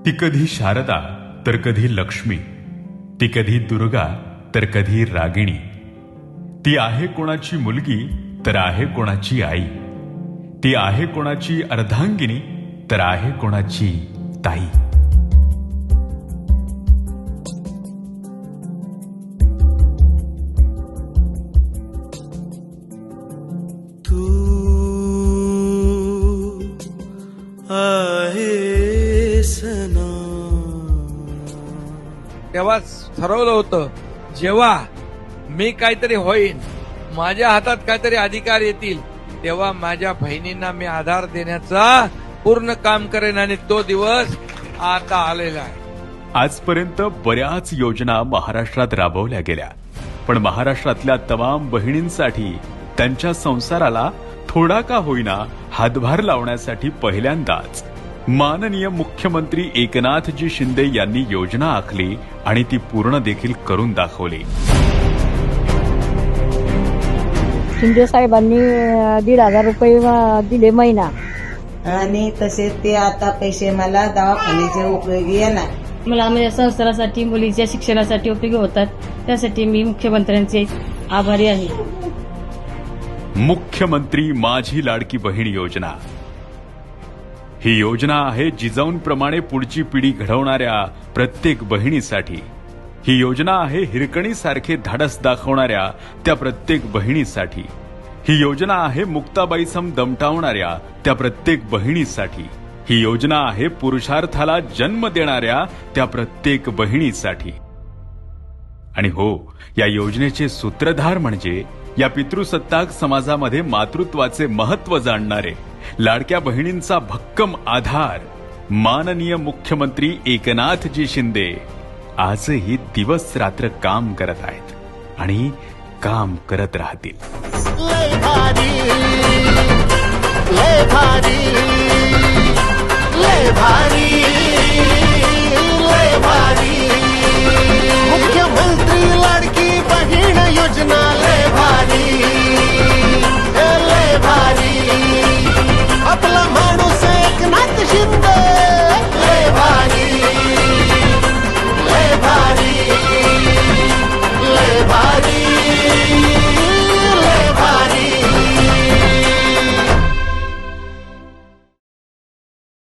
ती कधी शारदा तर कधी लक्ष्मी, ती कधी दुर्गा तर कधी रागिणी. ती आहे कोणाची मुलगी तर आहे कोणाची आई, ती आहे कोणाची अर्धांगिनी तर आहे कोणाची ताई. तू आहेस ना. तेव्हा ठरवलं होतं, जेव्हा मी काहीतरी होईन, माझ्या हातात काहीतरी अधिकार येतील, तेव्हा माझ्या बहिणींना मी आधार देण्याचा पूर्ण काम करेन. आणि तो दिवस आता आलेला आहे. आजपर्यंत बऱ्याच योजना महाराष्ट्रात राबवल्या गेल्या, पण महाराष्ट्रातल्या तमाम बहिणींसाठी त्यांच्या संसाराला थोडा का होईना हातभार लावण्यासाठी पहिल्यांदाच माननीय मुख्यमंत्री एकनाथजी शिंदे यांनी योजना आखली आणि ती पूर्ण देखील करून दाखवली. शिंदे साहेबांनी 1,500 रुपये दिले महिना, आणि तसेच ते आता पैसे मला दवाखान्याचे उपयोगी येणार. मला माझ्या संसारासाठी, मुलीच्या शिक्षणासाठी उपयोगी होतात. त्यासाठी मी मुख्यमंत्र्यांचे आभारी आहे. मुख्यमंत्री माझी लाडकी बहीण योजना ही योजना आहे जिजाऊंप्रमाणे पुढची पिढी घडवणाऱ्या प्रत्येक बहिणीसाठी. ही योजना आहे हिरकणीसारखे धाडस दाखवणाऱ्या त्या प्रत्येक बहिणीसाठी. ही योजना आहे मुक्ताबाईसम दमटावणाऱ्या त्या प्रत्येक बहिणीसाठी. ही योजना आहे पुरुषार्थाला जन्म देणाऱ्या त्या प्रत्येक बहिणीसाठी. आणि हो, या योजनेचे सूत्रधार म्हणजे या पितृसत्ताक समाजामध्ये मातृत्वाचे महत्त्व जाणणारे, लाडक्या बहिणींचा भक्कम आधार माननीय मुख्यमंत्री एकनाथजी शिंदे आजही दिवस रात्र काम करत आहेत आणि काम करत राहतील. लय भारी